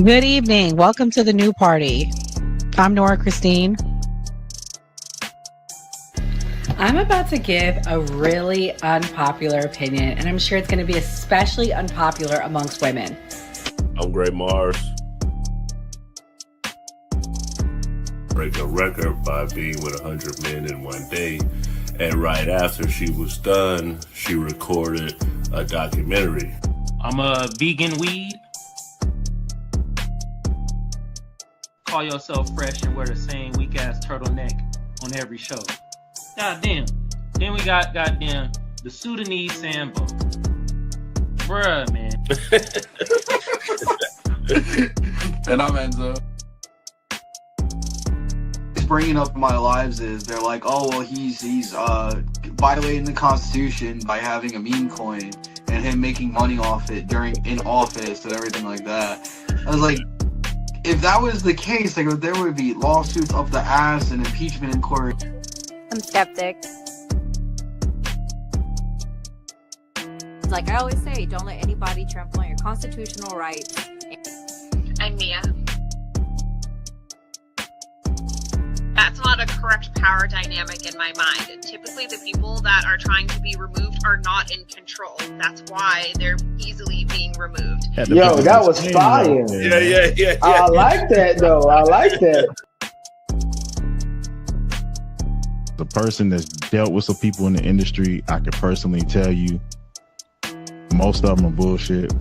Good evening. Welcome to the new party. I'm Nora Christine. I'm about to give a really unpopular opinion, and I'm sure it's going to be especially unpopular amongst women. I'm Gray Mars. Break a record by being with 100 men in one day. And right after she was done, she recorded a documentary. I'm a vegan weed. Call yourself fresh and wear the same weak ass turtleneck on every show. God damn. Then we got goddamn the Sudanese Sambo. Bruh, man. And I'm Enzo. Bringing up in my lives is they're like, oh well, he's violating the Constitution by having a meme coin and him making money off it in office and everything like that. I was like, if that was the case, like there would be lawsuits up the ass and impeachment inquiry. I'm skeptic. Like I always say, don't let anybody trample on your constitutional rights. I'm Mia. That's not a correct power dynamic in my mind. Typically, the people that are trying to be removed are not in control. That's why they're easily being removed. Yo, that was fire. Yeah. I like that, though. I like that. The person that's dealt with some people in the industry, I can personally tell you, most of them are bullshit.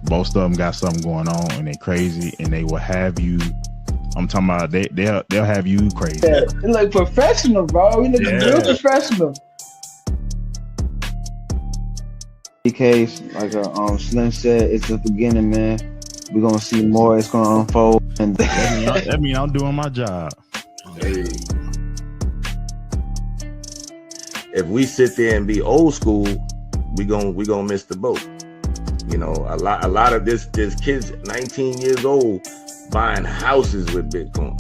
Most of them got something going on, and they're crazy, and they will have you. I'm talking about they'll have you crazy. Yeah, you look professional, bro. You look real professional. Case, like Slim said, it's the beginning, man. We're gonna see more. It's gonna unfold, and that mean I'm doing my job. Hey. If we sit there and be old school, we gonna miss the boat. You know, a lot of this kids 19 years old buying houses with Bitcoin,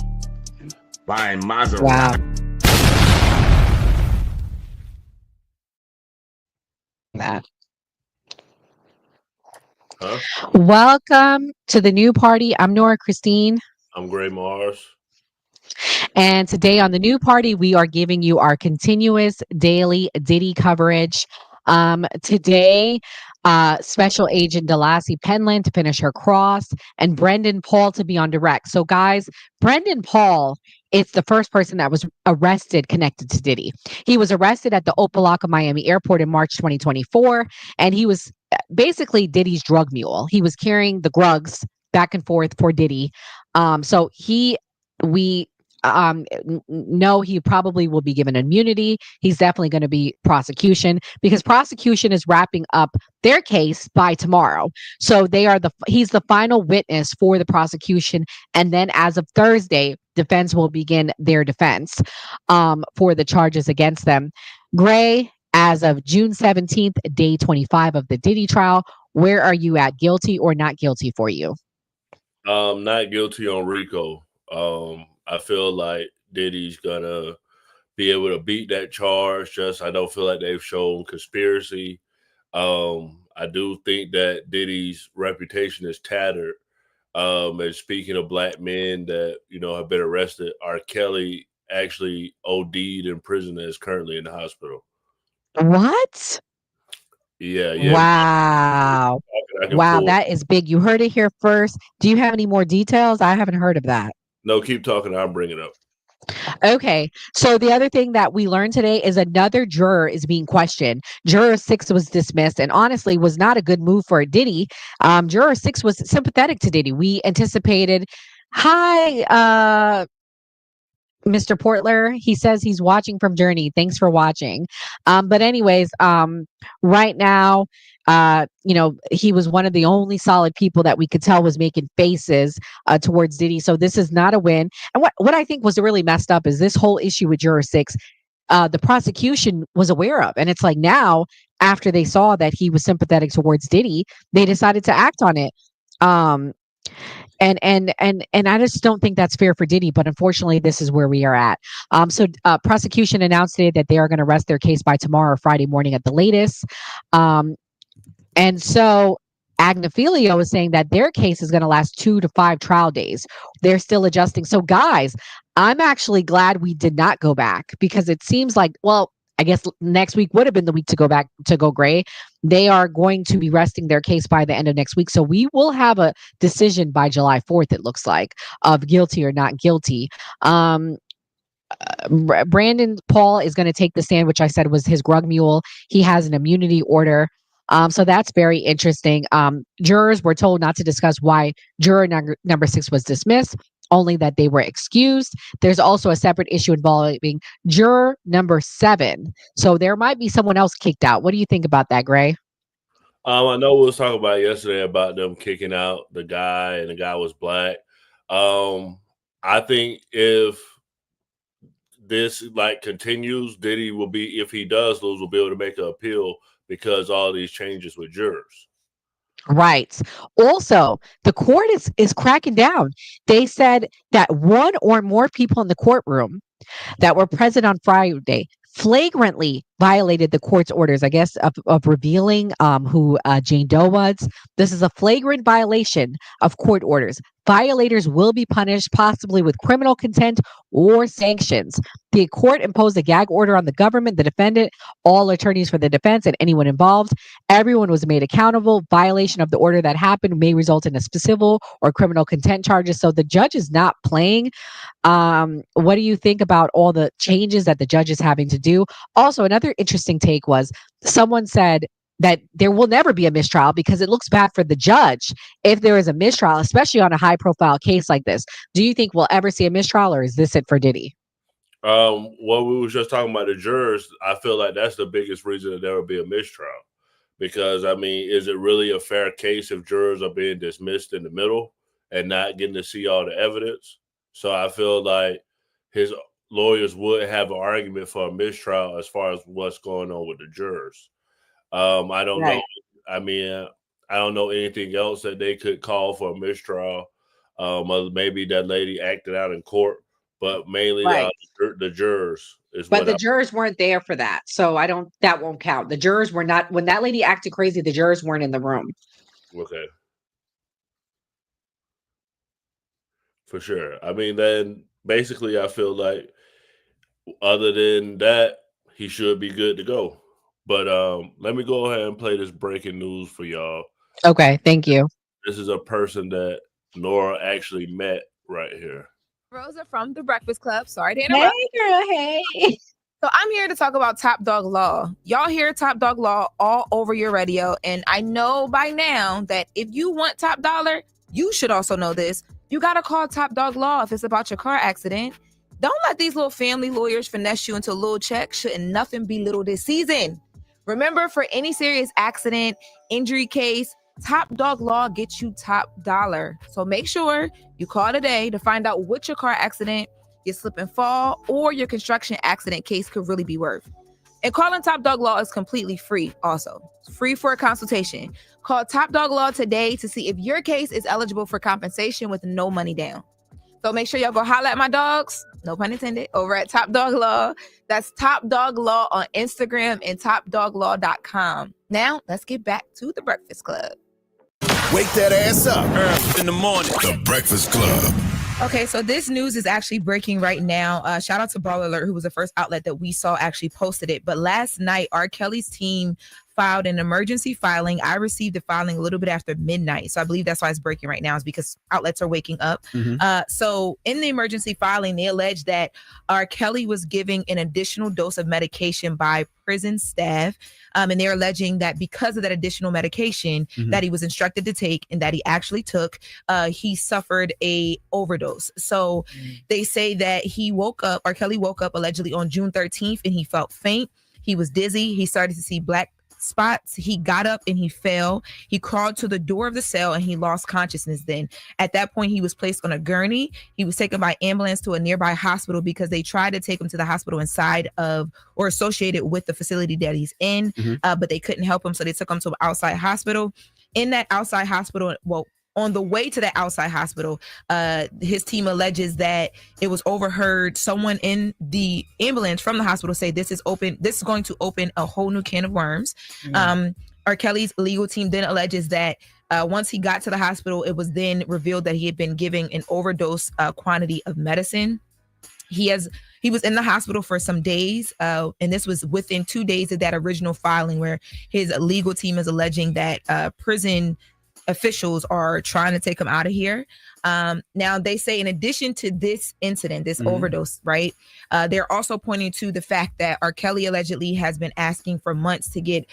buying Maserati. Wow. That. Huh? Welcome to the new party. I'm Nora Christine. I'm Gray Mars. And today on the new party, we are giving you our continuous daily Diddy coverage. Today, Special Agent Delassie Penland to finish her cross and Brendan Paul to be on direct. So guys, Brendan Paul is the first person that was arrested connected to Diddy. He was arrested at the Opa-locka Miami Airport in March 2024, and he was basically Diddy's drug mule. He was carrying the drugs back and forth for Diddy. No, he probably will be given immunity. He's definitely going to be prosecution because prosecution is wrapping up their case by tomorrow. So he's the final witness for the prosecution. And then as of Thursday, defense will begin their defense for the charges against them. Gray, as of June 17th, day 25 of the Diddy trial, where are you at? Guilty or not guilty for you? Not guilty on RICO. I feel like Diddy's gonna be able to beat that charge. I don't feel like they've shown conspiracy. I do think that Diddy's reputation is tattered. And speaking of black men that have been arrested, R. Kelly actually OD'd in prison and is currently in the hospital. What? Yeah. Wow. Wow, that is big. You heard it here first. Do you have any more details? I haven't heard of that. No, keep talking. I'll bring it up. Okay. So the other thing that we learned today is another juror is being questioned. Juror 6 was dismissed and honestly was not a good move for Diddy. Juror 6 was sympathetic to Diddy. We anticipated, hi, Mr. Portler. He says he's watching from Journey. Thanks for watching. But anyways, right now, he was one of the only solid people that we could tell was making faces towards Diddy. So this is not a win. And what I think was really messed up is this whole issue with Juror 6, the prosecution was aware of. And it's like now, after they saw that he was sympathetic towards Diddy, they decided to act on it. And I just don't think that's fair for Diddy, but unfortunately, this is where we are at. So prosecution announced today that they are going to rest their case by tomorrow or Friday morning at the latest. And so Agnifilio is saying that their case is going to last 2 to 5 trial days. They're still adjusting. So, guys, I'm actually glad we did not go back because it seems like, well, I guess next week would have been the week to go back to go gray. They are going to be resting their case by the end of next week. So we will have a decision by July 4th, it looks like, of guilty or not guilty. Brandon Paul is going to take the stand, which I said was his grug mule. He has an immunity order. So that's very interesting. Jurors were told not to discuss why juror number 6 was dismissed, only that they were excused. There's also a separate issue involving juror number 7. So there might be someone else kicked out. What do you think about that, Gray? I know we was talking about yesterday about them kicking out the guy, and the guy was black. I think if this continues, Diddy will be, if he does lose, will be able to make an appeal because all these changes with jurors. Right. Also, the court is cracking down. They said that one or more people in the courtroom that were present on Friday flagrantly violated the court's orders, I guess, of revealing who Jane Doe was. This is a flagrant violation of court orders. Violators will be punished, possibly with criminal contempt or sanctions. The court imposed a gag order on the government, the defendant, all attorneys for the defense, and anyone involved. Everyone was made accountable. Violation of the order that happened may result in a civil or criminal contempt charges. So the judge is not playing. What do you think about all the changes that the judge is having to do? Also, another interesting take was someone said that there will never be a mistrial because it looks bad for the judge if there is a mistrial, especially on a high profile case like this. Do you think we'll ever see a mistrial, or is this it for Diddy? What we was just talking about the jurors, I feel like that's the biggest reason that there will be a mistrial. Because, I mean, is it really a fair case if jurors are being dismissed in the middle and not getting to see all the evidence? So I feel like his lawyers would have an argument for a mistrial as far as what's going on with the jurors. I don't know. I mean, I don't know anything else that they could call for a mistrial. Maybe that lady acted out in court, but mainly the jurors is. But the jurors weren't there for that, so that won't count. The jurors were not, when that lady acted crazy, the jurors weren't in the room. Okay. For sure. I mean, then basically I feel like other than that, he should be good to go. But let me go ahead and play this breaking news for y'all. Okay, thank you. This is a person that Nora actually met right here. Rosa from The Breakfast Club. Sorry to interrupt. Hey, girl, hey. So I'm here to talk about Top Dog Law. Y'all hear Top Dog Law all over your radio. And I know by now that if you want top dollar, you should also know this. You got to call Top Dog Law if it's about your car accident. Don't let these little family lawyers finesse you into a little check. Shouldn't nothing be little this season. Remember, for any serious accident, injury case, Top Dog Law gets you top dollar. So make sure you call today to find out what your car accident, your slip and fall, or your construction accident case could really be worth. And calling Top Dog Law is completely free also. It's free for a consultation. Call Top Dog Law today to see if your case is eligible for compensation with no money down. So make sure y'all go holler at my dogs, no pun intended, over at Top Dog Law. That's Top Dog Law on Instagram and topdoglaw.com. Now, let's get back to The Breakfast Club. Wake that ass up early in the morning. The Breakfast Club. Okay, so this news is actually breaking right now. Shout out to Baller Alert, who was the first outlet that we saw actually posted it. But last night, R. Kelly's team filed an emergency filing. I received the filing a little bit after midnight. So I believe that's why it's breaking right now, is because outlets are waking up. So in the emergency filing, they allege that R. Kelly was giving an additional dose of medication by prison staff. And they're alleging that because of that additional medication that he was instructed to take and that he actually took, he suffered a overdose. So they say that R. Kelly woke up allegedly on June 13th and he felt faint. He was dizzy. He started to see black spots. He got up and he fell. He crawled to the door of the cell and he lost consciousness then. At that point, he was placed on a gurney. He was taken by ambulance to a nearby hospital because they tried to take him to the hospital inside of or associated with the facility that he's in, but they couldn't help him. So they took him to an outside hospital. In that outside hospital, on the way to the outside hospital, his team alleges that it was overheard someone in the ambulance from the hospital say, this is going to open a whole new can of worms. R. Kelly's legal team then alleges that Once he got to the hospital, it was then revealed that he had been giving an overdose quantity of medicine. He was in the hospital for some days, and this was within 2 days of that original filing where his legal team is alleging that prison officials are trying to take him out of here. Now, they say in addition to this incident, this overdose, right, they're also pointing to the fact that R. Kelly allegedly has been asking for months to get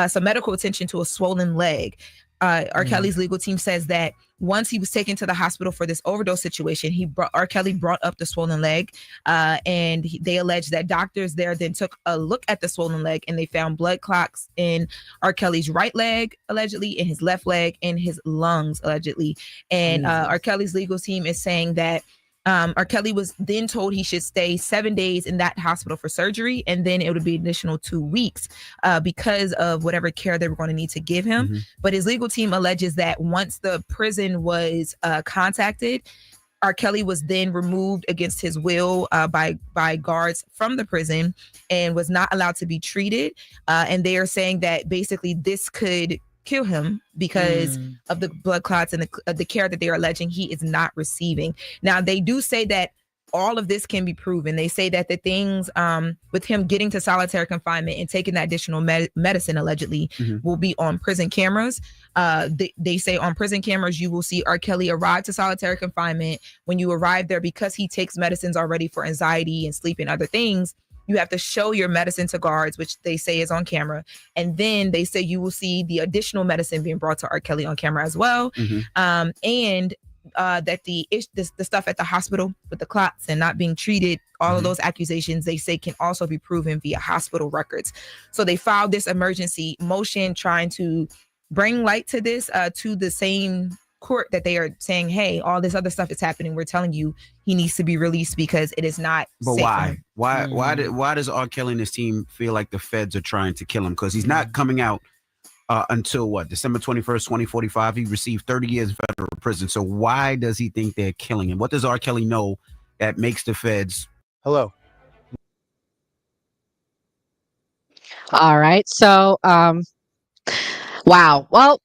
some medical attention to a swollen leg. R. Kelly's legal team says that once he was taken to the hospital for this overdose situation, R. Kelly brought up the swollen leg, and they allege that doctors there then took a look at the swollen leg and they found blood clots in R. Kelly's right leg, allegedly, in his left leg, and his lungs, allegedly. And R. Kelly's legal team is saying that R. Kelly was then told he should stay 7 days in that hospital for surgery, and then it would be an additional 2 weeks because of whatever care they were going to need to give him. But his legal team alleges that once the prison was contacted, R. Kelly was then removed against his will by guards from the prison and was not allowed to be treated. And they are saying that basically this could kill him because of the blood clots and the care that they are alleging he is not receiving. Now, they do say that all of this can be proven. They say that the things with him getting to solitary confinement and taking that additional medicine allegedly will be on prison cameras. They say on prison cameras, you will see R. Kelly arrive to solitary confinement. When you arrive there, because he takes medicines already for anxiety and sleep and other things, you have to show your medicine to guards, which they say is on camera. And then they say you will see the additional medicine being brought to R. Kelly on camera as well. And that the stuff at the hospital with the clots and not being treated, all of those accusations, they say can also be proven via hospital records. So they filed this emergency motion trying to bring light to this, to the same court that they are saying, hey, all this other stuff is happening. We're telling you he needs to be released because it is not But safe. why? Why does R. Kelly and his team feel like the feds are trying to kill him? Because he's not coming out until what? December 21st, 2045. He received 30 years in federal prison. So why does he think they're killing him? What does R. Kelly know that makes the feds? Hello. All right. So, wow. Well,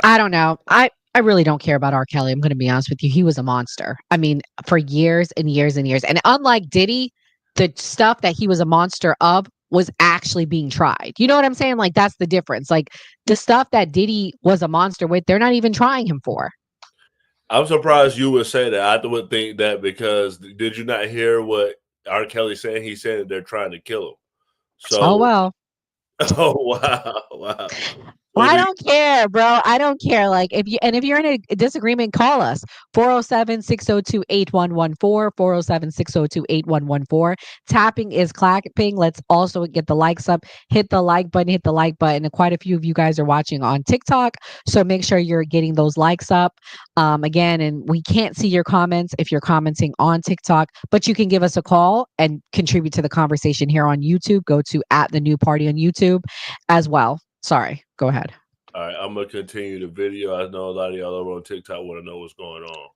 I don't know. I really don't care about R. Kelly. I'm going to be honest with you. He was a monster. I mean, for years and years and years. And unlike Diddy, the stuff that he was a monster of was actually being tried. You know what I'm saying? Like, that's the difference. Like, the stuff that Diddy was a monster with, they're not even trying him for. I'm surprised you would say that. I would think that because did you not hear what R. Kelly said? He said that they're trying to kill him. So, oh, well. Oh, wow. Wow. Well, I don't care, bro. I don't care. Like, if you're in a disagreement, call us 407-602-8114, 407-602-8114. Tapping is clapping. Let's also get the likes up. Hit the like button, And quite a few of you guys are watching on TikTok. So make sure you're getting those likes up. Again, and we can't see your comments if you're commenting on TikTok, but you can give us a call and contribute to the conversation here on YouTube. Go to @TheNewParty on YouTube as well. Sorry, go ahead. All right, I'm going to continue the video. I know a lot of y'all over on TikTok want to know what's going on.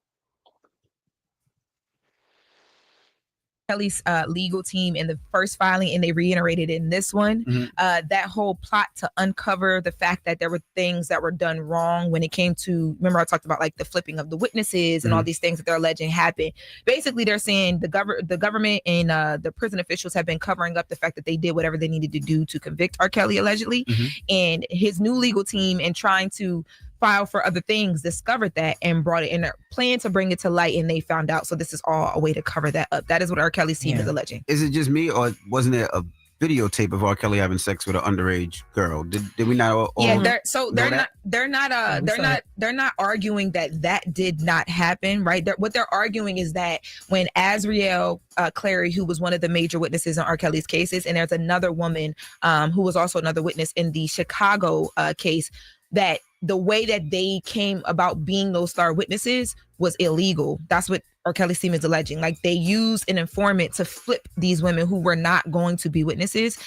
Kelly's legal team in the first filing, and they reiterated in this one, that whole plot to uncover the fact that there were things that were done wrong when it came to, remember I talked about like the flipping of the witnesses and all these things that they're alleging happened. Basically, they're saying the government and the prison officials have been covering up the fact that they did whatever they needed to do to convict R. Kelly allegedly. And his new legal team, and trying to file for other things, discovered that and brought it in a plan to bring it to light, and they found out. So this is all a way to cover that up. That is what R. Kelly's team is alleging. Is it just me, or wasn't there a videotape of R. Kelly having sex with an underage girl? Did we not all they're not arguing that did not happen, right? What they're arguing is that when Azriel Clary, who was one of the major witnesses in R. Kelly's cases, and there's another woman who was also another witness in the Chicago case, that the way that they came about being those star witnesses was illegal. That's what R. Kelly's team is alleging. Like, they used an informant to flip these women who were not going to be witnesses.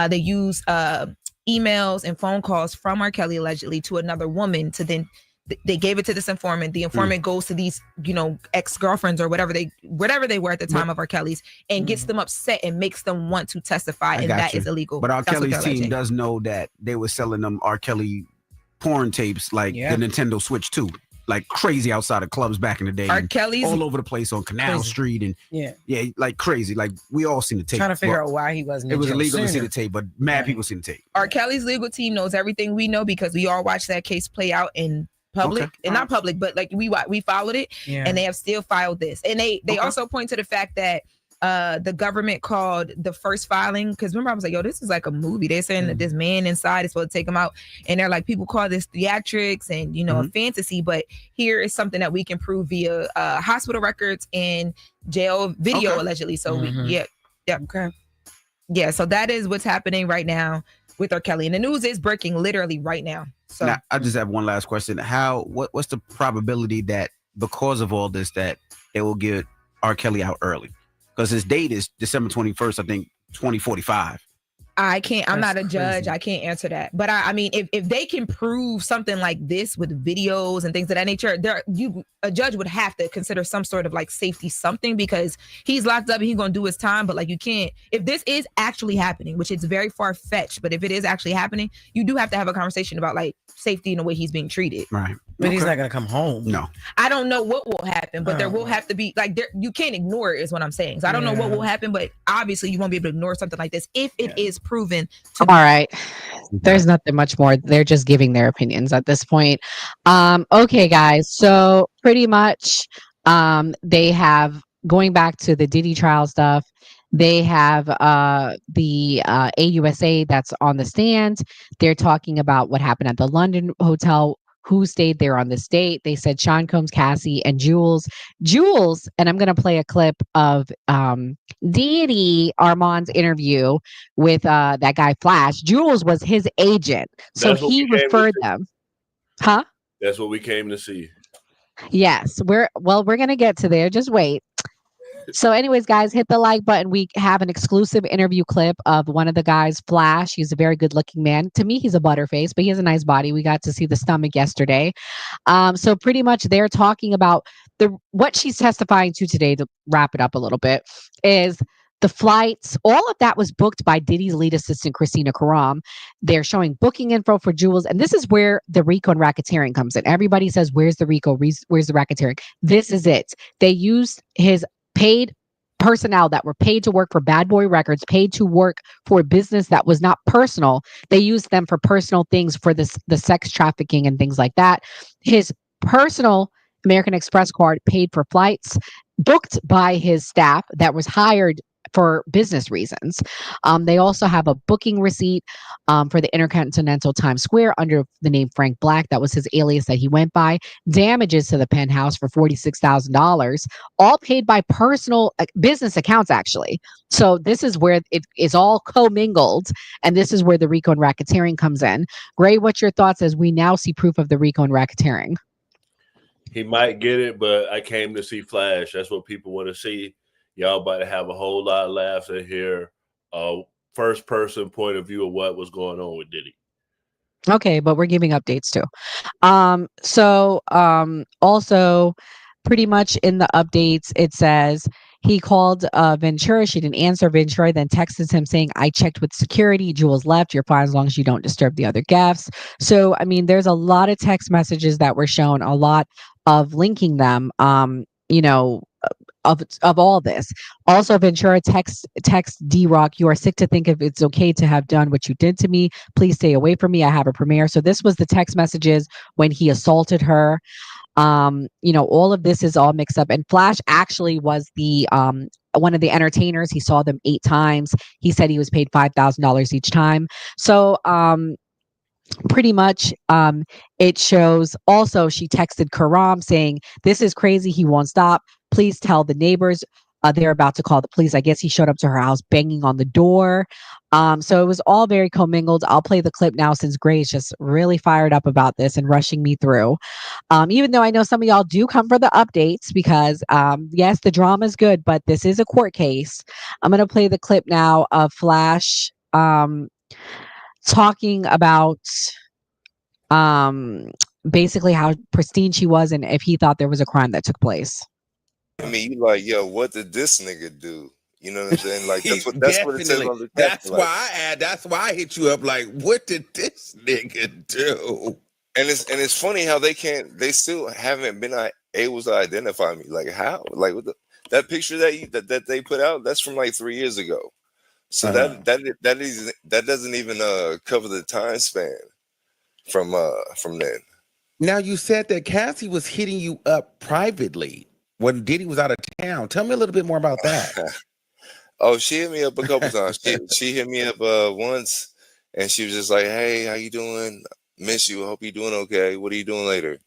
They used emails and phone calls from R. Kelly allegedly to another woman to then they gave it to this informant. The informant goes to these, ex-girlfriends or whatever they were at the time of R. Kelly's, and gets them upset and makes them want to testify, and that is illegal. But R. Kelly's team does know that they were selling them R. Kelly porn tapes like the Nintendo Switch 2, like crazy outside of clubs back in the day. R. Kelly's all over the place on Canal Street and like crazy. Like we all seen the tape. Trying to figure out why he wasn't. It was illegal to see the tape, but mad people seen the tape. R. Kelly's legal team knows everything we know because we all watched that case play out in public, and not public, but like we followed it, and they have still filed this, and they also point to the fact that the government called the first filing, because remember I was like, yo, this is like a movie. They're saying that this man inside is supposed to take him out, and they're like, people call this theatrics and a fantasy, but here is something that we can prove via hospital records and jail video allegedly. So so that is what's happening right now with R. Kelly, and the news is breaking literally right now. So now, I just have one last question. What's the probability that because of all this that they will get R. Kelly out early? Because his date is December 21st, I think, 2045. I'm not a judge. I can't answer that. But I mean, if they can prove something like this with videos and things of that nature, a judge would have to consider some sort of like safety something, because he's locked up and he's going to do his time. But like, you can't, if this is actually happening, which is very far fetched, but if it is actually happening, you do have to have a conversation about like safety and the way he's being treated. Right. But he's not going to come home. No. I don't know what will happen, but there will have to be like, you can't ignore it is what I'm saying. So I don't know what will happen, but obviously you won't be able to ignore something like this if it is proven to all right. There's nothing much more. They're just giving their opinions at this point. Okay, guys. So pretty much they have, going back to the Diddy trial stuff, they have the AUSA that's on the stand. They're talking about what happened at the London hotel, who stayed there on this date. They said Sean Combs, Cassie, and Jules, and I'm going to play a clip of Diddy Armand's interview with that guy Flash. Jules was his agent, so he referred them. Huh? That's what we came to see. Yes, we're going to get to there. Just wait. So anyways, guys, hit the like button. We have an exclusive interview clip of one of the guys, Flash. He's a very good looking man. To me, he's a butterface, but he has a nice body. We got to see the stomach yesterday. So pretty much they're talking about what she's testifying to today, to wrap it up a little bit, is the flights. All of that was booked by Diddy's lead assistant, Christina Karam. They're showing booking info for Jules. And this is where the RICO and racketeering comes in. Everybody says, where's the RICO? Where's the racketeering? This is it. They used his paid personnel that were paid to work for Bad Boy Records, paid to work for a business that was not personal. They used them for personal things, for the sex trafficking and things like that. His personal American Express card paid for flights booked by his staff that was hired for business reasons. They also have a booking receipt for the Intercontinental Times Square under the name Frank Black. That was his alias that he went by. Damages to the penthouse for $46,000, all paid by personal business accounts, actually. So this is where it is all commingled, and this is where the RICO and racketeering comes in. Gray, what's your thoughts as we now see proof of the RICO and racketeering? He might get it, but I came to see Flash. That's what people want to see. Y'all about to have a whole lot of laughs and hear a first person point of view of what was going on with Diddy. Okay, but we're giving updates too. Also pretty much in the updates, it says he called Ventura. She didn't answer. Ventura then texted him saying, I checked with security. Jules left. You're fine as long as you don't disturb the other guests. So, I mean, there's a lot of text messages that were shown, a lot of linking them, of all this. Also, Ventura texts D-Rock, you are sick to think if it's okay to have done what you did to me. Please stay away from me. I have a premiere. So this was the text messages when he assaulted her. All of this is all mixed up. And Flash actually was the one of the entertainers. He saw them 8 times. He said he was paid $5,000 each time. So pretty much it shows also she texted Karam saying, this is crazy. He won't stop. Please tell the neighbors. They're about to call the police. I guess he showed up to her house banging on the door. So it was all very commingled. I'll play the clip now since Gray's just really fired up about this and rushing me through. Even though I know some of y'all do come for the updates because, yes, the drama is good, but this is a court case. I'm going to play the clip now of Flash talking about basically how pristine she was and if he thought there was a crime that took place. I mean, you like, yo, what did this nigga do? You know what I'm saying? Like that's what it says on the text. That's why I hit you up. Like, what did this nigga do? it's funny how they still haven't been able to identify me. Like how? Like with that picture that they put out, that's from like 3 years ago. So that doesn't even cover the time span from then. Now you said that Cassie was hitting you up privately when Diddy was out of town. Tell me a little bit more about that. Oh, she hit me up a couple times. She hit me up once, and she was just like, "Hey, how you doing? Miss you. Hope you doing okay. What are you doing later?"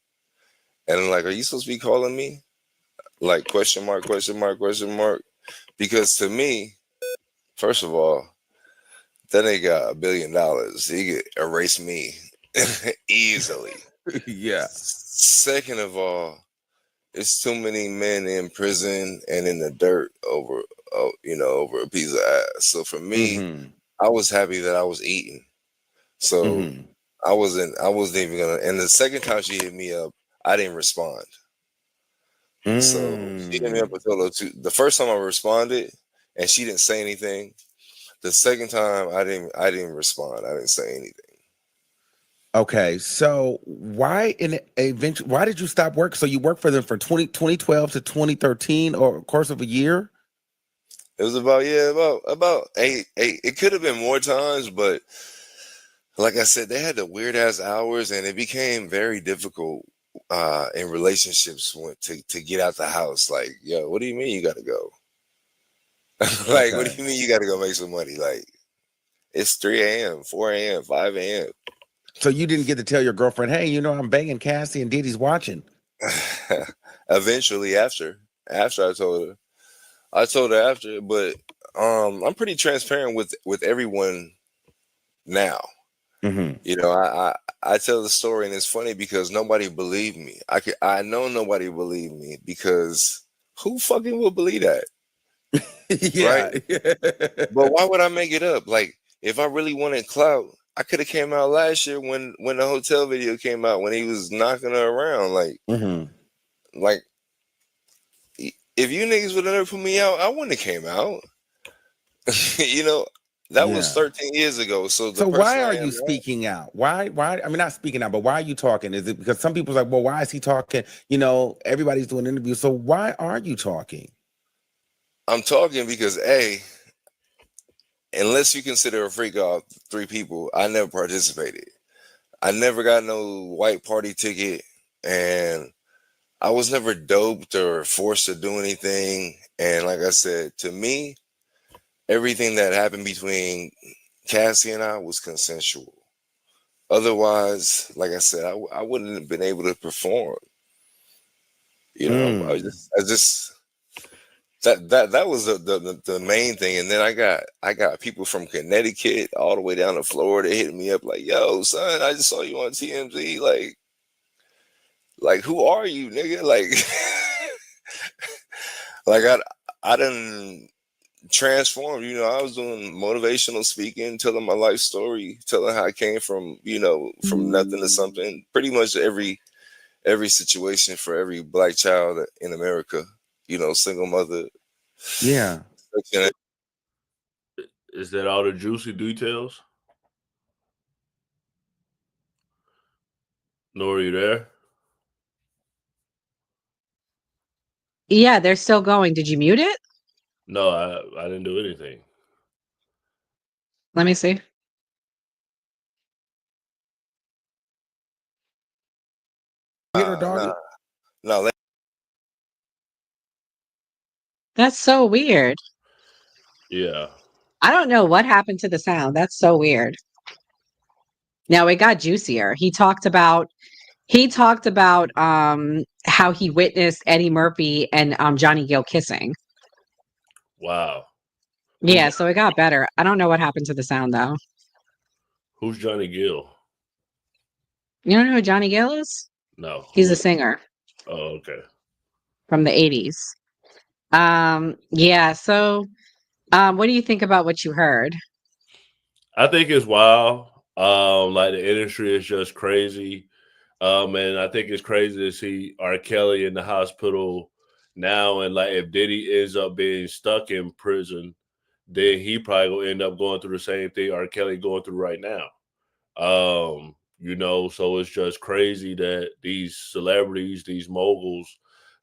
And I'm like, "Are you supposed to be calling me?" Like question mark, question mark, question mark. Because to me, first of all, that nigga got $1 billion. He could erase me easily. Yeah. Second of all, it's too many men in prison and in the dirt over, over a piece of ass. So for me, I was happy that I was eating. So I wasn't even gonna. And the second time she hit me up, I didn't respond. So she hit me up a total of two. The first time I responded, and she didn't say anything. The second time I didn't respond. I didn't say anything. Okay, so why why did you stop work? So you worked for them for 2012 to 2013, or a course of a year? It was about eight. It could have been more times, but like I said, they had the weird ass hours, and it became very difficult in relationships to get out the house. Like, yo, what do you mean you got to go? Like, what do you mean you got to go make some money? Like, it's 3 a.m., 4 a.m., 5 a.m. So you didn't get to tell your girlfriend, hey, I'm banging Cassie and Diddy's watching. Eventually, after I told her after, but I'm pretty transparent with everyone now. I tell the story, and it's funny because nobody believed me. I know nobody believed me because who fucking will believe that? Right? But why would I make it up? Like, if I really wanted clout, I could have came out last year when the hotel video came out, when he was knocking her around. Like if you niggas would have never put me out, I wouldn't have came out. That was 13 years ago. So why are you speaking out? Why? I mean, not speaking out, but why are you talking? Is it because some people's like, well, why is he talking? Everybody's doing interviews. So why are you talking? I'm talking because unless you consider a freak off 3 people, I never participated. I never got no white party ticket, and I was never doped or forced to do anything. And like I said, to me, everything that happened between Cassie and I was consensual. Otherwise, like I said, I wouldn't have been able to perform. I just that was the main thing. And then I got people from Connecticut all the way down to Florida hitting me up like, yo, son, I just saw you on TMZ. Like who are you, nigga? Like I done transformed. I was doing motivational speaking, telling my life story, telling how I came from from nothing to something. Pretty much every situation for every black child in America. Single mother. Yeah. Is that all the juicy details? Nora, you there? Yeah, they're still going. Did you mute it? No, I didn't do anything. Let me see. No. That's so weird. Yeah. I don't know what happened to the sound. That's so weird. Now it got juicier. He talked about how he witnessed Eddie Murphy and Johnny Gill kissing. Wow. Yeah, so it got better. I don't know what happened to the sound though. Who's Johnny Gill? You don't know who Johnny Gill is? No. He's a singer. Oh, okay. From the 80s. Yeah, so what do you think about what you heard? I think it's wild. Like the industry is just crazy. And I think it's crazy to see R. Kelly in the hospital now. And like if Diddy ends up being stuck in prison, then he probably will end up going through the same thing R. Kelly going through right now. So it's just crazy that these celebrities, these moguls,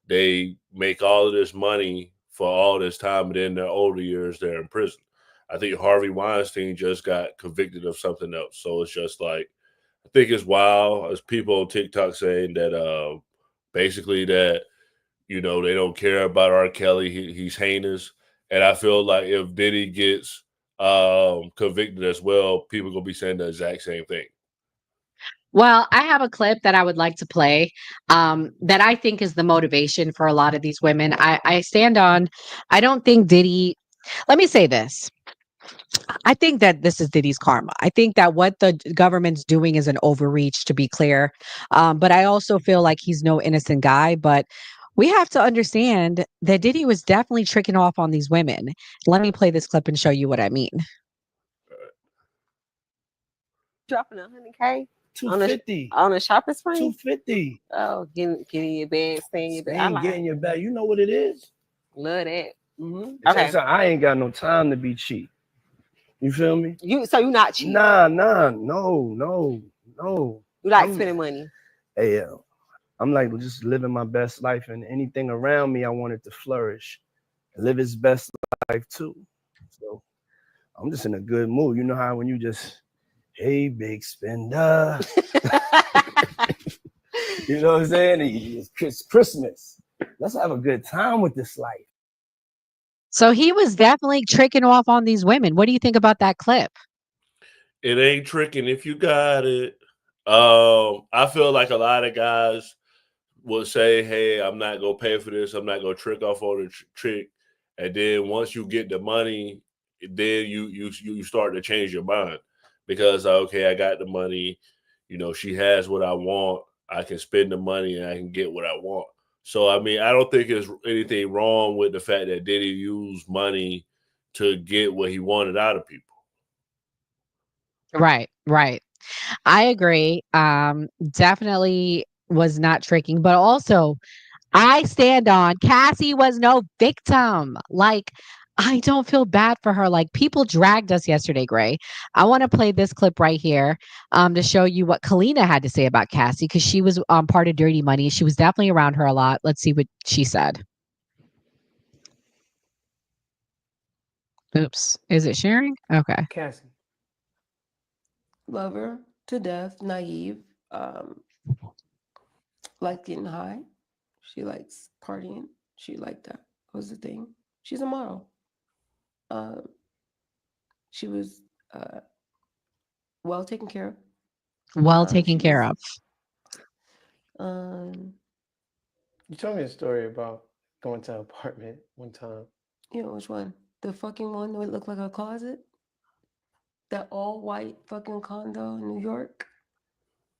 they make all of this money for all this time, and then in their older years they're in prison. I think Harvey Weinstein just got convicted of something else. So it's just like, I think it's wild. There's people on TikTok saying that basically that they don't care about R. Kelly. He's heinous, and I feel like if Diddy gets convicted as well, people gonna be saying the exact same thing. Well, I have a clip that I would like to play that I think is the motivation for a lot of these women. I stand on, I don't think Diddy, let me say this. I think that this is Diddy's karma. I think that what the government's doing is an overreach, to be clear. But I also feel like he's no innocent guy. But we have to understand that Diddy was definitely tricking off on these women. Let me play this clip and show you what I mean. Dropping 100K. 250 on a shopping spree. 250. Oh, getting in your bed, staying in your bed. Ain't getting your bag. You know what it is. Love that. Okay. So I ain't got no time to be cheap. You feel me? So you not cheap? Nah, no. You like spending money? Hey, I'm like just living my best life, and anything around me, I want it to flourish, and live its best life too. So I'm just in a good mood. You know how when you just, hey, big spender. You know what I'm saying? It's Christmas. Let's have a good time with this life. So he was definitely tricking off on these women. What do you think about that clip? It ain't tricking if you got it. I feel like a lot of guys will say, hey, I'm not going to pay for this. I'm not going to trick off on the trick. And then once you get the money, then you start to change your mind because, okay, I got the money. She has what I want. I can spend the money and I can get what I want. So, I mean, I don't think there's anything wrong with the fact that Diddy used money to get what he wanted out of people. Right. I agree. Definitely was not tricking, but also I stand on Cassie was no victim. Like, I don't feel bad for her. Like, people dragged us yesterday, Gray. I want to play this clip right here to show you what Kalina had to say about Cassie because she was part of Dirty Money. She was definitely around her a lot. Let's see what she said. Oops. Is it sharing? Okay. Cassie. Love her to death, naive, like getting high. She likes partying. She liked that was the thing. She's a model. She was well taken care of. Well taken care of. You told me a story about going to an apartment one time. You know which one? The fucking one that looked like a closet? That all white fucking condo in New York?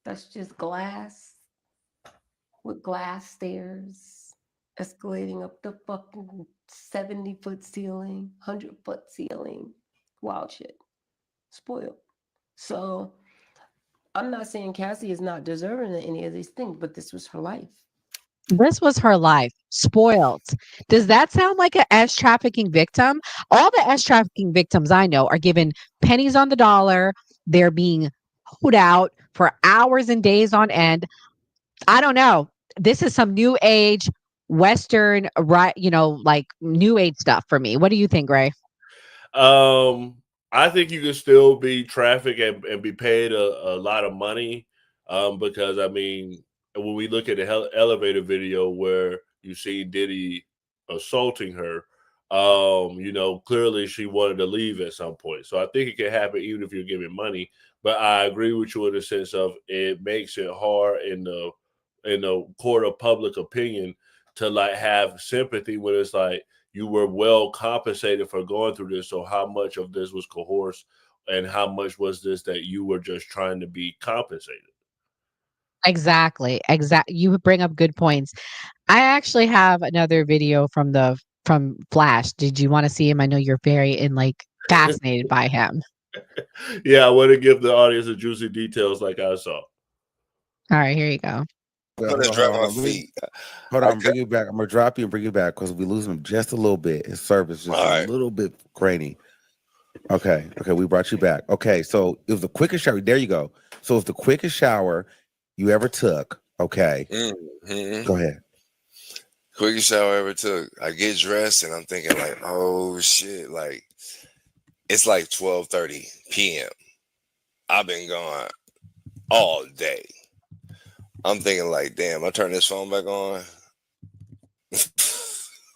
That's just glass with glass stairs escalating up the fucking 70-foot ceiling, 100-foot ceiling. Wild shit. Spoiled. So I'm not saying Cassie is not deserving of any of these things, but this was her life. This was her life. Spoiled. Does that sound like an S trafficking victim? All the S trafficking victims I know are given pennies on the dollar. They're being hoed out for hours and days on end. I don't know. This is some new age Western, right? Like new age stuff for me. What do you think, Ray? I think you can still be trafficked and be paid a lot of money because, I mean, when we look at the elevator video where you see Diddy assaulting her, clearly she wanted to leave at some point. So I think it can happen even if you're giving money. But I agree with you in the sense of it makes it hard in the court of public opinion to like have sympathy when it's like you were well compensated for going through this. So how much of this was coerced and how much was this that you were just trying to be compensated? Exactly. You bring up good points. I actually have another video from Flash. Did you want to see him? I know you're very fascinated by him. Yeah, I want to give the audience the juicy details like I saw. All right, here you go. I'm gonna drop my feet. Hold on, bring you back. I'm gonna drop you and bring you back because we lose him just a little bit. His service just a little bit grainy. Okay, we brought you back. Okay, so it was the quickest shower. There you go. So it's the quickest shower you ever took. Okay, go ahead. Quickest shower I ever took. I get dressed and I'm thinking like, oh shit, like it's like 12:30 p.m. I've been gone all day. I'm thinking like, damn, I turn this phone back on.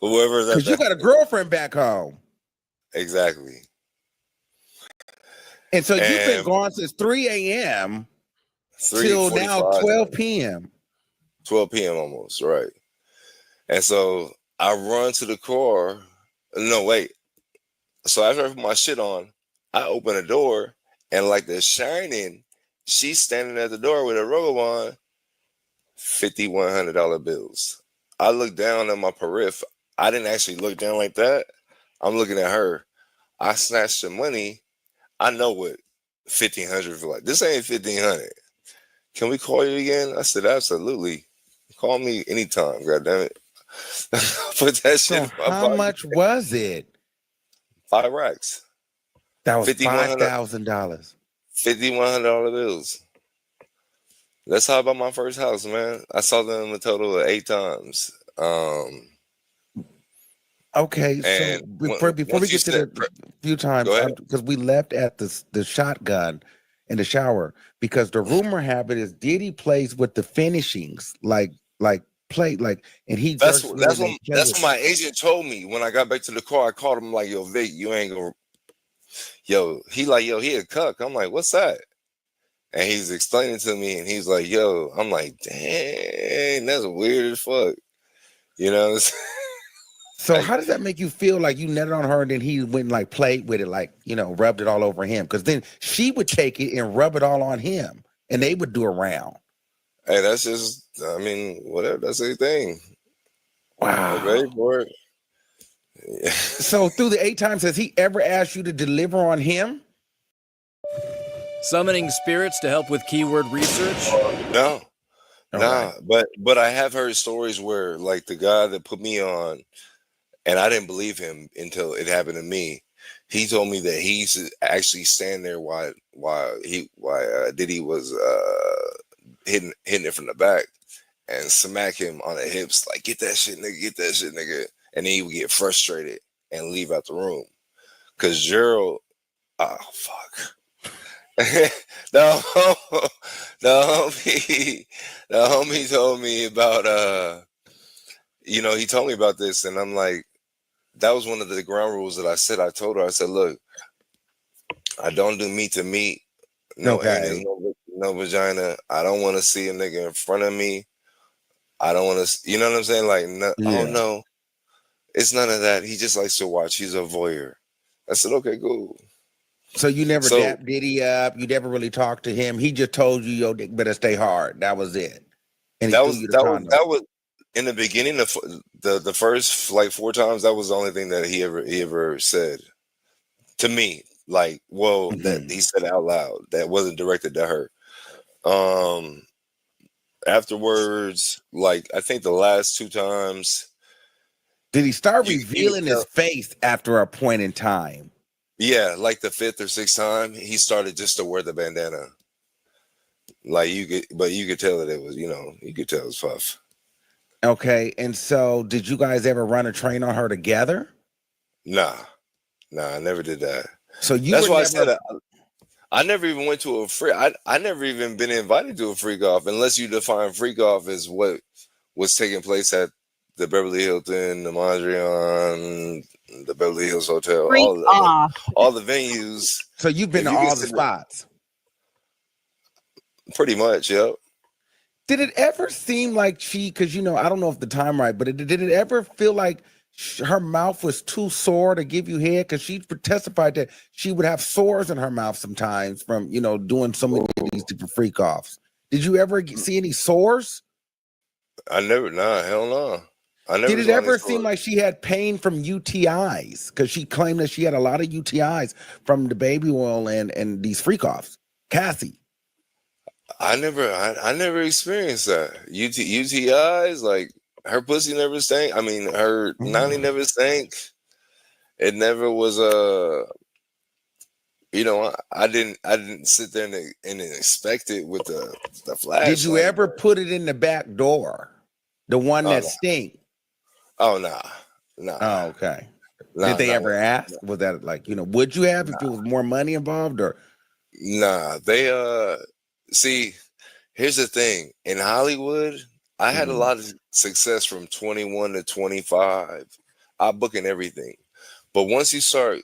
Whoever's at Because you that. got a girlfriend back home. Exactly. And so you've been And gone since 3 a.m. till now 3:45. 12 p.m. 12 p.m. almost, right. And so I run to the car. No, wait. So after I put my shit on, I open the door and like The Shining, she's standing at the door with a robe on, $5,100 bills. I look down at my periph. I didn't actually look down like that. I'm looking at her. I snatched the money. I know what 1,500 for like. This ain't 1,500. Can we call you again? I said, absolutely. Call me anytime, goddammit. Put that shit So in my how pocket. much was it? 5 racks. That was $5,100. $5,000. $5,100 bills. That's how I bought my first house, man. I saw them a total of 8 times. Okay, so And before we once you get to said, the few times, go ahead. because we left at the shotgun in the shower, because the rumor habit is Diddy plays with the finishings, like play like, and he That's jerks what with it and play that's with what my agent told me when I got back to the car. I called him like, yo, Vic, you ain't gonna, yo, he a cuck. I'm like, what's that? And he's explaining to me, and he's like, yo, I'm like, dang, that's weird as fuck. You know? So how does that make you feel? Like you netted on her, and then he went and like played with it, like rubbed it all over him? Because then she would take it and rub it all on him, and they would do a round. Hey, that's just, I mean, whatever. That's their thing. Wow. They're ready for it. Yeah. So through the 8 times, has he ever asked you to deliver on him? Summoning spirits to help with keyword research? No. All Nah, right. but I have heard stories where like the guy that put me on, and I didn't believe him until it happened to me. He told me that he's actually standing there while Diddy was hitting it from the back and smack him on the hips like, get that shit, nigga, and then he would get frustrated and leave out the room. Cause Gerald, oh fuck. the homie told me about he told me about this, and I'm like, that was one of the ground rules that I said. I told her, I said, look, I don't do meat to meat, no anus, no vagina. I don't want to see a nigga in front of me. I don't want to, you know what I'm saying? Like, no, oh no, it's none of that. He just likes to watch. He's a voyeur. I said, okay, cool. So you never dapped Diddy up. You never really talked to him. He just told you, "Yo, dick better stay hard." That was it. And that was in the beginning. The first like 4 times. That was the only thing that he ever said to me. Like, well, that he said out loud. That wasn't directed to her. Afterwards, like I think the last 2 times. Did he start revealing his face after a point in time? Yeah, like the 5th or 6th time, he started just to wear the bandana. Like you could tell that it was, you could tell it was Puff. Okay, and so did you guys ever run a train on her together? Nah, I never did that. So that's why I said I never even went to a free. I never even been invited to a freak off unless you define freak off as what was taking place at the Beverly Hilton, the Mondrian, the Beverly Hills Hotel, all the venues. So you've been to all the spots? Pretty much, yep. Did it ever seem like because I don't know if the time right, but did it ever feel like her mouth was too sore to give you head? Because she testified that she would have sores in her mouth sometimes from, doing so many of these different freak offs. Did you ever see any sores? Hell no. Did it ever seem like she had pain from UTIs? Because she claimed that she had a lot of UTIs from the baby oil and these freak offs. Cassie. I never experienced that. UTIs, like her pussy never stank. I mean, her nanny never stank. It never was You know, I didn't sit there and expect it with the flashlight. Did you ever put it in the back door? The one that no. stink? Oh nah. Oh, okay. Nah, Did they nah, ever ask? Was that like, would you have if it was more money involved or? Nah, they see, here's the thing. In Hollywood, I had a lot of success from 21 to 25. I booking everything. But once you start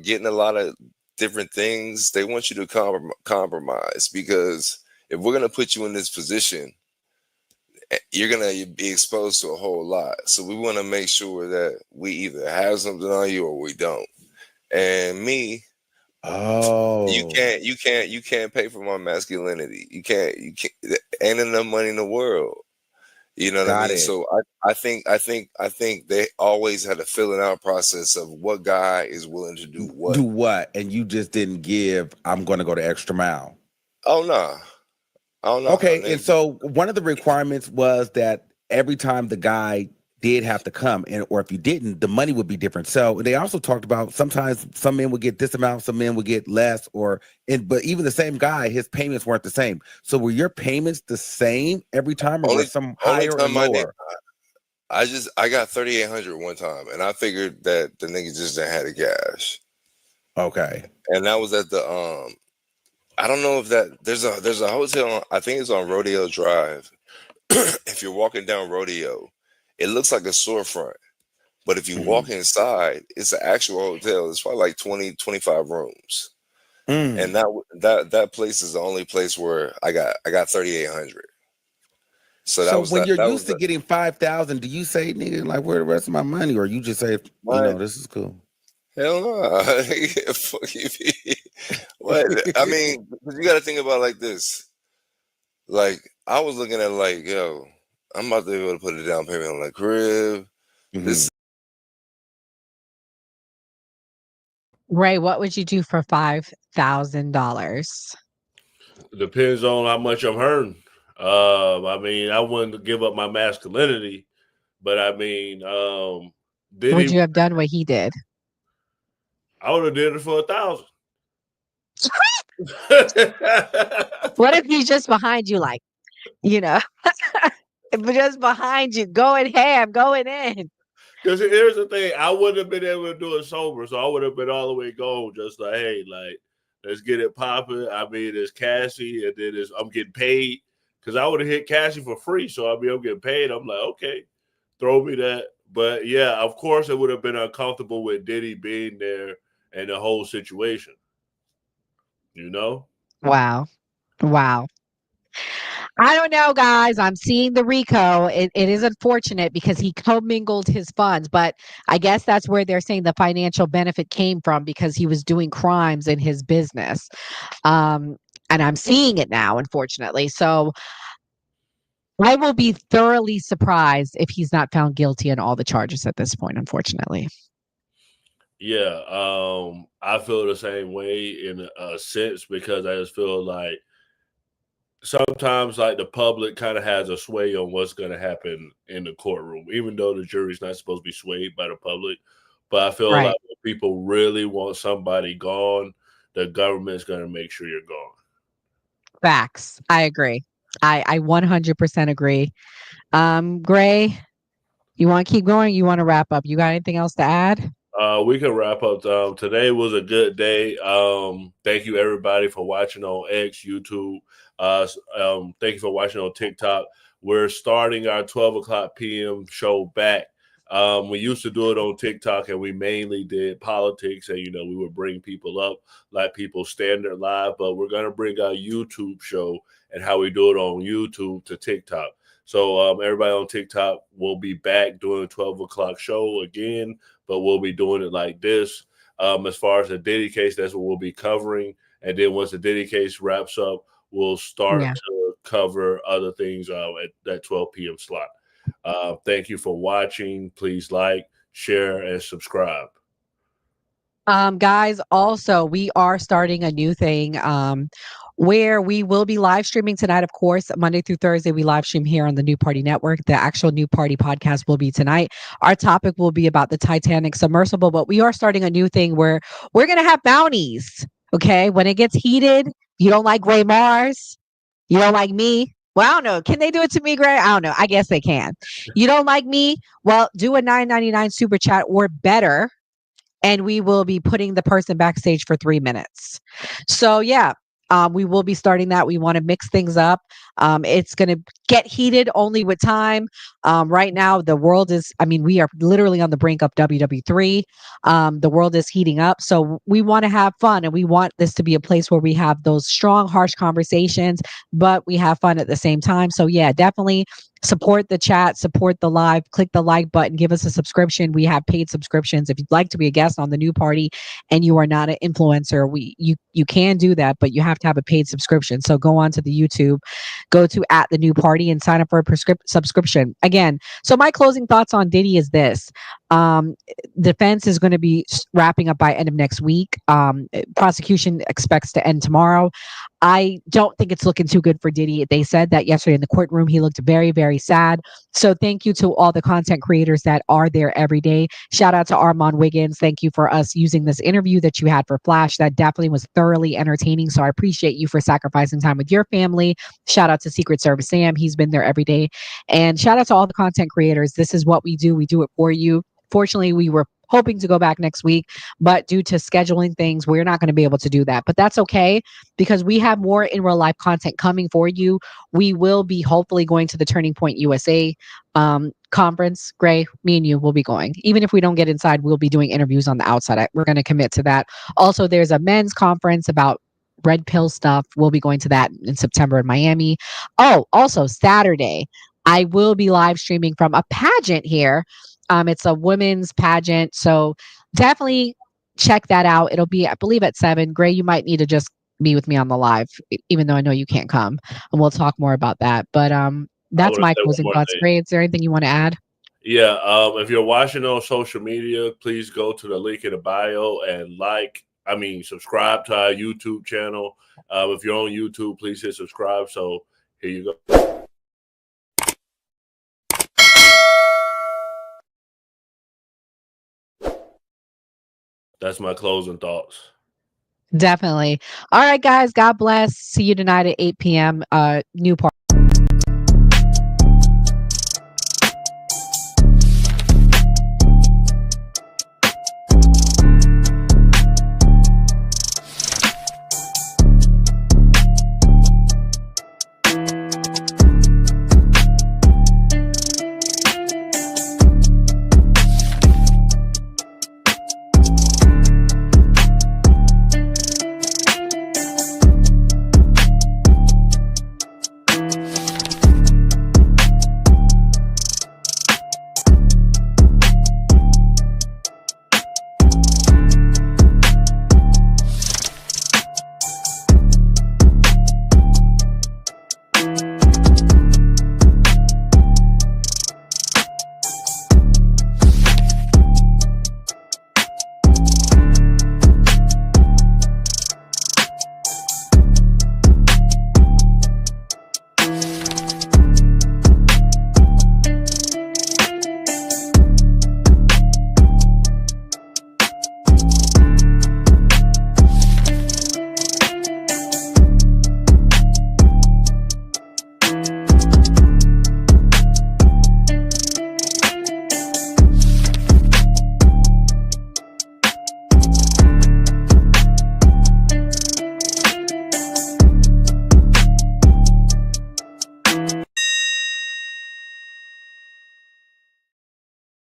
getting a lot of different things, they want you to compromise, because if we're gonna put you in this position, you're gonna be exposed to a whole lot. So we want to make sure that we either have something on you or we don't. And me, you can't pay for my masculinity. You can't. Ain't enough money in the world. You know what I Got mean? it. So I think they always had a filling out process of what guy is willing to do what. Do what? And you just didn't give, I'm going to go the extra mile. Oh, no. Oh, no. Okay. And so one of the requirements was that every time the guy did have to come, or if you didn't, the money would be different. So they also talked about sometimes some men would get this amount, some men would get less, but even the same guy, his payments weren't the same. So were your payments the same every time, or were some higher or lower? I got 3,800 one time, and I figured that the nigga just didn't have the cash. Okay. And that was at the I don't know if there's a hotel, I think it's on Rodeo Drive. If you're walking down Rodeo, it looks like a storefront. But if you walk inside, it's an actual hotel. It's probably like 20, 25 rooms. And that place is the only place where I got 3,800. So when you're used to getting 5,000, do you say, nigga, like, where the rest of my money? Or you just say, this is cool? Hell no. Fuck you. What? I mean, you got to think about it like this. Like, I was looking at like, yo, I'm about to be able to put a down payment on a crib. This. Ray, what would you do for $5,000? Depends on how much I'm hurting. I mean, I wouldn't give up my masculinity, but I mean, would you have done what he did? I would have did it for 1,000. What if he's just behind you, like, just behind you, going ham, going in? Because here's the thing, I wouldn't have been able to do it sober, so I would have been all the way gone, just like, hey, like, let's get it popping. I mean, it's Cassie, and then I'm getting paid, because I would have hit Cassie for free, so I'm getting paid. I'm like, okay, throw me that. But yeah, of course, it would have been uncomfortable with Diddy being there and the whole situation. Wow. I don't know, guys. I'm seeing the RICO. It is unfortunate because he commingled his funds, but I guess that's where they're saying the financial benefit came from, because he was doing crimes in his business. And I'm seeing it now, unfortunately. So I will be thoroughly surprised if he's not found guilty on all the charges at this point, unfortunately. Yeah, I feel the same way in a sense, because I just feel like sometimes like the public kind of has a sway on what's going to happen in the courtroom, even though the jury's not supposed to be swayed by the public. But I feel like when people really want somebody gone, the government's going to make sure you're gone. Facts. I agree. I 100% agree. Gray, you want to keep going? You want to wrap up? You got anything else to add? We can wrap up. Today was a good day. Thank you everybody for watching on X, YouTube. Thank you for watching on TikTok. We're starting our 12 o'clock p.m. show back. We used to do it on TikTok, and we mainly did politics, and we would bring people up like People Standard Live, but we're going to bring our YouTube show and how we do it on YouTube to TikTok. So everybody on TikTok will be back doing a 12 o'clock show again, but we'll be doing it like this. As far as the Diddy case, that's what we'll be covering. And then once the Diddy case wraps up, we'll start to cover other things at that 12 p.m. slot. Thank you for watching. Please like, share, and subscribe. Guys, also, we are starting a new thing where we will be live streaming tonight. Of course, Monday through Thursday, we live stream here on the New Party Network. The actual New Party podcast will be tonight. Our topic will be about the Titanic submersible, but we are starting a new thing where we're going to have bounties. Okay. When it gets heated, you don't like Gray Mars. You don't like me. Well, I don't know. Can they do it to me, Gray? I don't know. I guess they can. You don't like me? Well, do a $9.99 super chat or better, and we will be putting the person backstage for 3 minutes. So yeah, we will be starting that. We want to mix things up. It's going to get heated only with time. Right now, the world is, I mean, we are literally on the brink of WW3. The world is heating up. So we want to have fun, and we want this to be a place where we have those strong, harsh conversations, but we have fun at the same time. So yeah, definitely support the chat, support the live, click the like button, give us a subscription. We have paid subscriptions. If you'd like to be a guest on the new party and you are not an influencer, you can do that, but you have to have a paid subscription. So go on to the YouTube, go to at the new party and sign up for a subscription. Again, so my closing thoughts on Diddy is this. Defense is going to be wrapping up by end of next week. Prosecution expects to end tomorrow. I don't think it's looking too good for Diddy. They said that yesterday in the courtroom. He looked very, very sad. So thank you to all the content creators that are there every day. Shout out to Armand Wiggins. Thank you for us using this interview that you had for Flash. That definitely was thoroughly entertaining. So I appreciate you for sacrificing time with your family. Shout out to Secret Service Sam. He's been there every day. And shout out to all the content creators. This is what we do. We do it for you. Fortunately, we were hoping to go back next week, but due to scheduling things, we're not going to be able to do that. But that's okay, because we have more in real life content coming for you. We will be hopefully going to the Turning Point USA conference. Gray, me and you will be going. Even if we don't get inside, we'll be doing interviews on the outside. We're going to commit to that. Also, there's a men's conference about red pill stuff. We'll be going to that in September in Miami. Oh, also Saturday, I will be live streaming from a pageant here. It's a women's pageant. So definitely check that out. It'll be, I believe, at 7. Gray, you might need to just be with me on the live, even though I know you can't come. And we'll talk more about that. But that's my closing thoughts. Gray, is there anything you want to add? Yeah. If you're watching on social media, please go to the link in the bio and subscribe to our YouTube channel. If you're on YouTube, please hit subscribe. So here you go. That's my closing thoughts. Definitely. All right, guys. God bless. See you tonight at 8 p.m. New party.